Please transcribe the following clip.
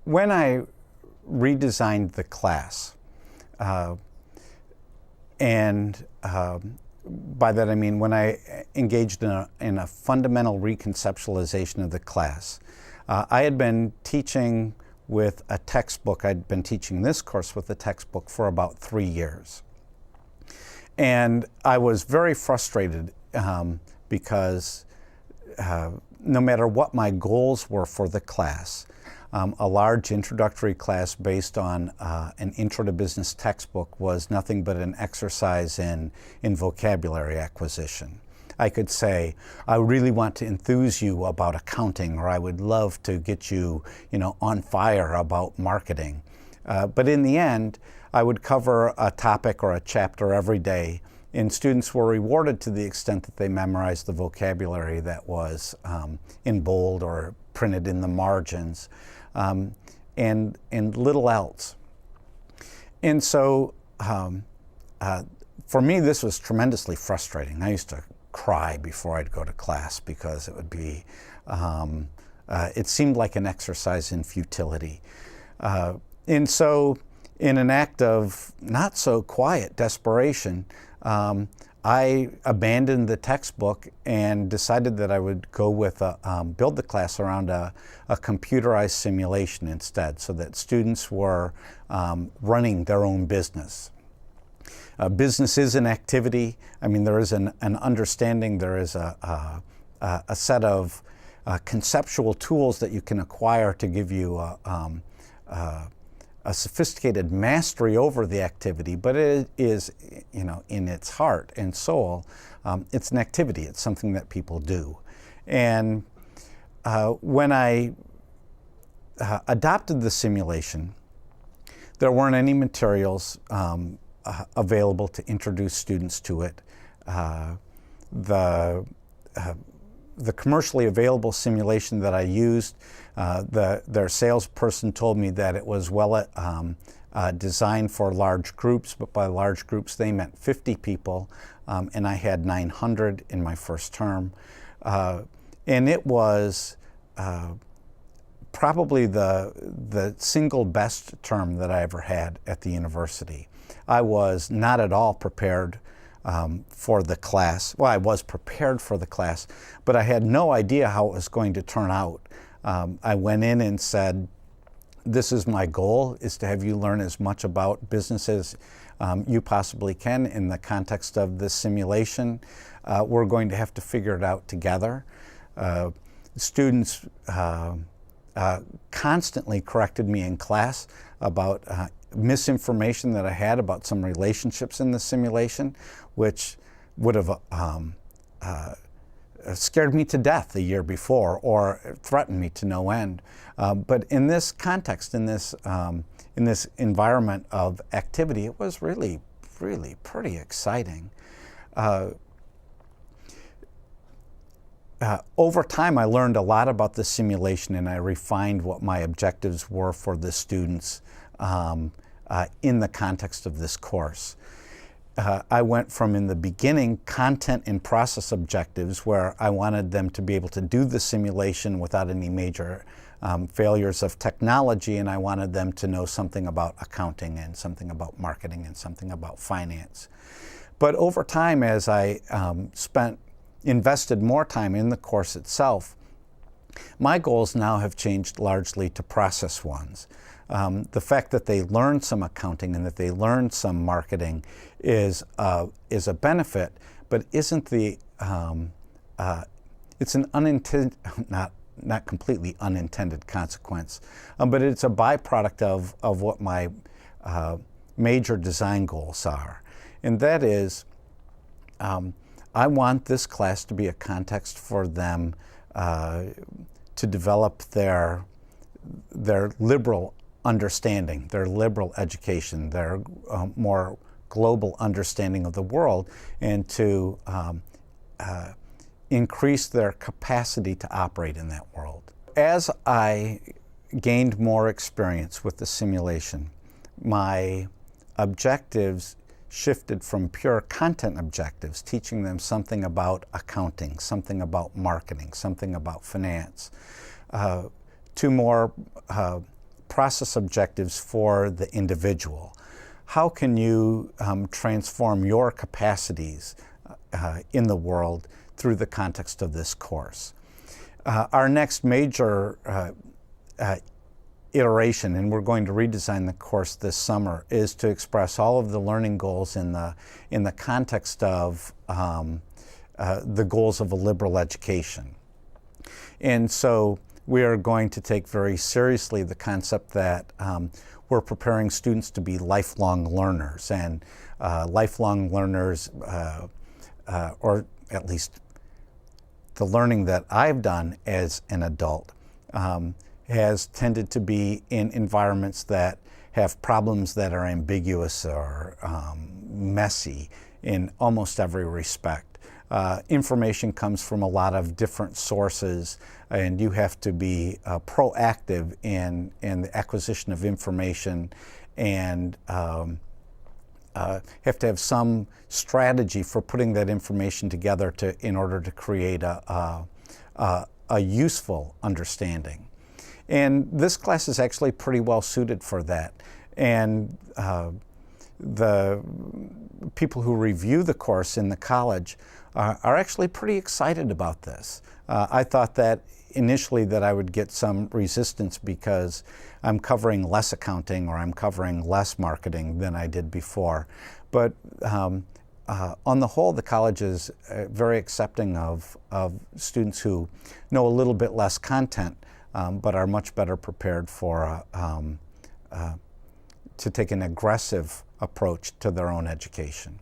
When I redesigned the class, and by that I mean when I engaged in a fundamental reconceptualization of the class. I had been teaching with a textbook. I'd been teaching this course with a textbook for about 3 years. And I was very frustrated because no matter what my goals were for the class, a large introductory class based on an intro to business textbook was nothing but an exercise in vocabulary acquisition. I could say, I really want to enthuse you about accounting, or I would love to get you, on fire about marketing. But in the end, I would cover a topic or a chapter every day, and students were rewarded to the extent that they memorized the vocabulary that was in bold or printed in the margins, and little else. And so for me, this was tremendously frustrating. I used to cry before I'd go to class because it would be, it seemed like an exercise in futility. And so in an act of not so quiet desperation, I abandoned the textbook and decided that I would go with build the class around a computerized simulation instead, so that students were running their own business. Business is an activity. I mean, there is an understanding, there is a set of conceptual tools that you can acquire to give you a sophisticated mastery over the activity, but it is, in its heart and soul, it's an activity. It's something that people do. And when I adopted the simulation, there weren't any materials available to introduce students to it. The commercially available simulation that I used, their salesperson told me that it was designed for large groups, but by large groups they meant 50 people, and I had 900 in my first term. And it was probably the single best term that I ever had at the university. I was not at all prepared for the class. Well, I was prepared for the class, but I had no idea how it was going to turn out. I went in and said, this is my goal, is to have you learn as much about business as you possibly can in the context of this simulation. We're going to have to figure it out together. Students constantly corrected me in class about misinformation that I had about some relationships in the simulation, which would have scared me to death the year before or threatened me to no end. But in this context, in this environment of activity, it was really, really pretty exciting. Over time, I learned a lot about the simulation, and I refined what my objectives were for the students in the context of this course. I went from, in the beginning, content and process objectives, where I wanted them to be able to do the simulation without any major failures of technology, and I wanted them to know something about accounting and something about marketing and something about finance. But over time, as I invested more time in the course itself, my goals now have changed largely to process ones. The fact that they learn some accounting and that they learn some marketing is a benefit, but isn't the it's an unintended, not completely unintended consequence, but it's a byproduct of what my major design goals are, and that is I want this class to be a context for them to develop their liberal understanding, their liberal education, their more global understanding of the world, and to increase their capacity to operate in that world. As I gained more experience with the simulation, my objectives shifted from pure content objectives, teaching them something about accounting, something about marketing, something about finance, to more process objectives for the individual. How can you transform your capacities in the world through the context of this course? Our next major iteration, and we're going to redesign the course this summer, is to express all of the learning goals in the context of the goals of a liberal education. And so we are going to take very seriously the concept that we're preparing students to be lifelong learners, and lifelong learners, or at least the learning that I've done as an adult, has tended to be in environments that have problems that are ambiguous or messy in almost every respect. Information comes from a lot of different sources, and you have to be proactive in the acquisition of information, and have to have some strategy for putting that information together in order to create a useful understanding. And this class is actually pretty well suited for that. And the people who review the course in the college are actually pretty excited about this. I thought that initially that I would get some resistance because I'm covering less accounting or I'm covering less marketing than I did before. But on the whole, the college is very accepting of students who know a little bit less content, but are much better prepared for to take an aggressive approach to their own education.